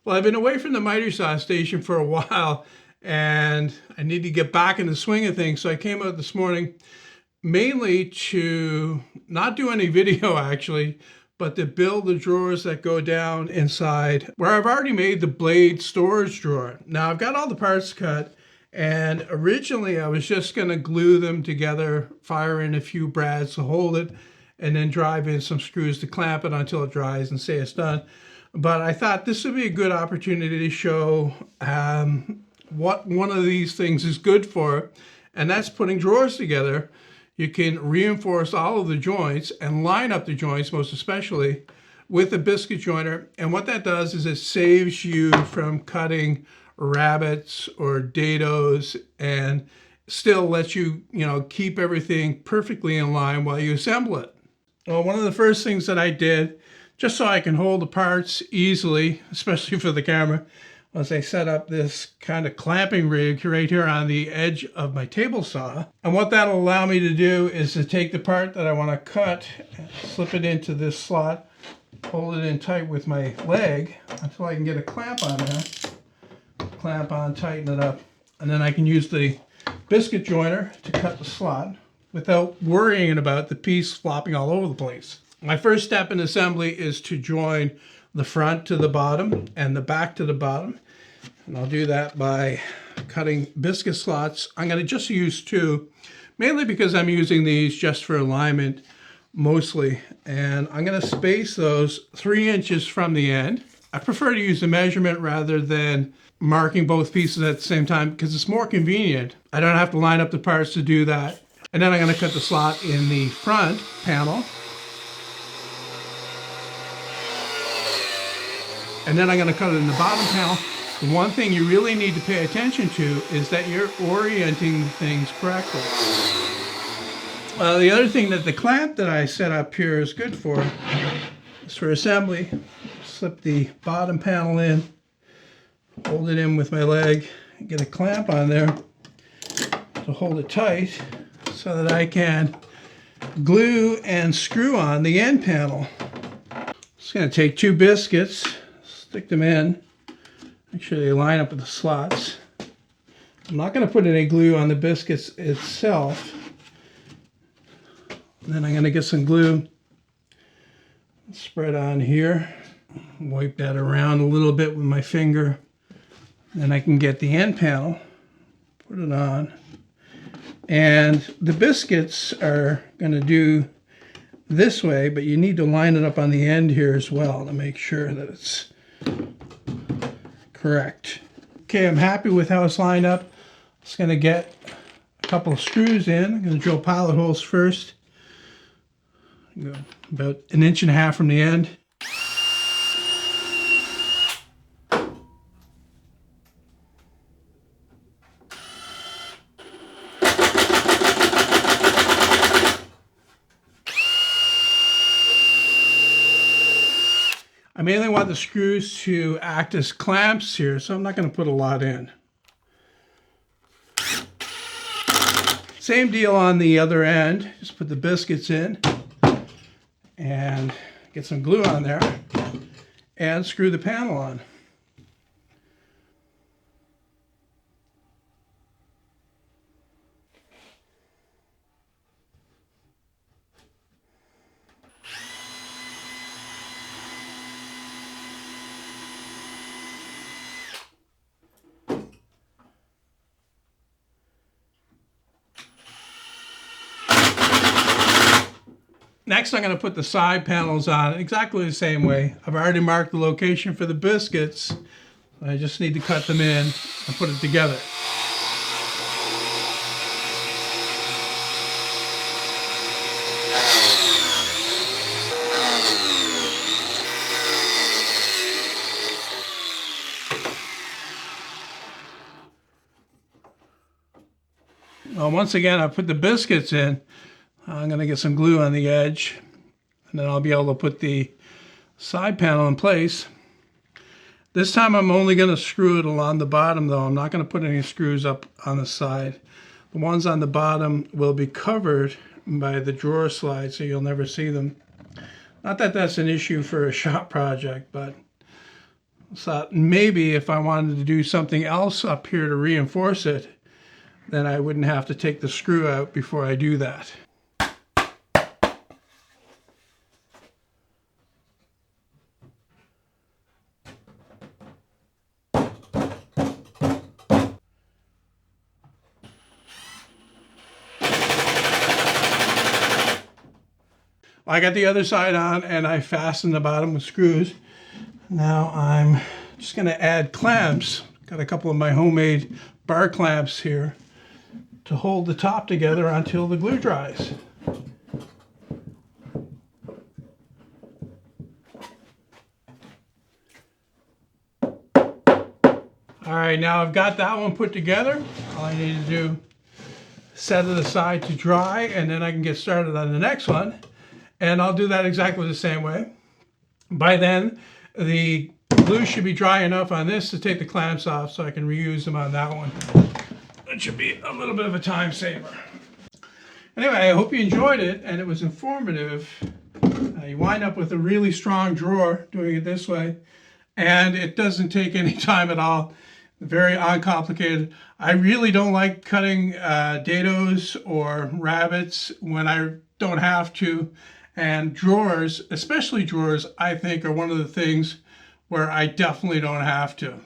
Well, I've been away from the miter saw station for a while, and I need to get back in the swing of things. So I came out this morning mainly to not do any video actually, but to build the drawers that go down inside where I've already made the blade storage drawer. Now I've got all the parts cut, and originally I was just going to glue them together, fire in a few brads to hold it, and then drive in some screws to clamp it until it dries and say it's done. But I thought this would be a good opportunity to show what one of these things is good for, and that's putting drawers together. You can reinforce all of the joints and line up the joints, most especially, with a biscuit joiner. And what that does is it saves you from cutting rabbets or dados, and still lets you, keep everything perfectly in line while you assemble it. Well, one of the first things that I did, just so I can hold the parts easily, especially for the camera, was I set up this kind of clamping rig right here on the edge of my table saw. And what that'll allow me to do is to take the part that I want to cut, slip it into this slot, hold it in tight with my leg until I can get a clamp on there. Clamp on, tighten it up, and then I can use the biscuit joiner to cut the slot without worrying about the piece flopping all over the place. My first step in assembly is to join the front to the bottom and the back to the bottom. And I'll do that by cutting biscuit slots. I'm going to just use 2, mainly because I'm using these just for alignment mostly. And I'm going to space those 3 inches from the end. I prefer to use a measurement rather than marking both pieces at the same time because it's more convenient. I don't have to line up the parts to do that. And then I'm going to cut the slot in the front panel. And then I'm going to cut it in the bottom panel. The one thing you really need to pay attention to is that you're orienting things correctly. The other thing that the clamp that I set up here is good for is for assembly. Slip the bottom panel in, hold it in with my leg, get a clamp on there to hold it tight so that I can glue and screw on the end panel. Just going to take 2 biscuits, stick them in, make sure they line up with the slots. I'm not going to put any glue on the biscuits itself. Then I'm going to get some glue, spread on here, wipe that around a little bit with my finger. Then I can get the end panel, put it on. And the biscuits are going to do this way, but you need to line it up on the end here as well to make sure that it's correct. Okay, I'm happy with how it's lined up. Just going to get a couple of screws in. I'm going to drill pilot holes first. Go about 1.5 inches from the end. I mainly want the screws to act as clamps here, so I'm not going to put a lot in. Same deal on the other end. Just put the biscuits in and get some glue on there and screw the panel on. Next, I'm going to put the side panels on exactly the same way. I've already marked the location for the biscuits. I just need to cut them in and put it together. Well, once again, I put the biscuits in. I'm going to get some glue on the edge, and then I'll be able to put the side panel in place. This time I'm only going to screw it along the bottom though. I'm not going to put any screws up on the side. The ones on the bottom will be covered by the drawer slide, so you'll never see them. Not that that's an issue for a shop project, but So maybe if I wanted to do something else up here to reinforce it, then I wouldn't have to take the screw out before I do that. I got the other side on and I fastened the bottom with screws. Now I'm just going to add clamps. Got a couple of my homemade bar clamps here to hold the top together until the glue dries. All right, now I've got that one put together. All I need to do is set it aside to dry, and then I can get started on the next one. And I'll do that exactly the same way. By then, the glue should be dry enough on this to take the clamps off so I can reuse them on that one. That should be a little bit of a time saver. Anyway, I hope you enjoyed it and it was informative. You wind up with a really strong drawer doing it this way, and it doesn't take any time at all. Very uncomplicated. I really don't like cutting dados or rabbets when I don't have to. And drawers, especially drawers, I think are one of the things where I definitely don't have to.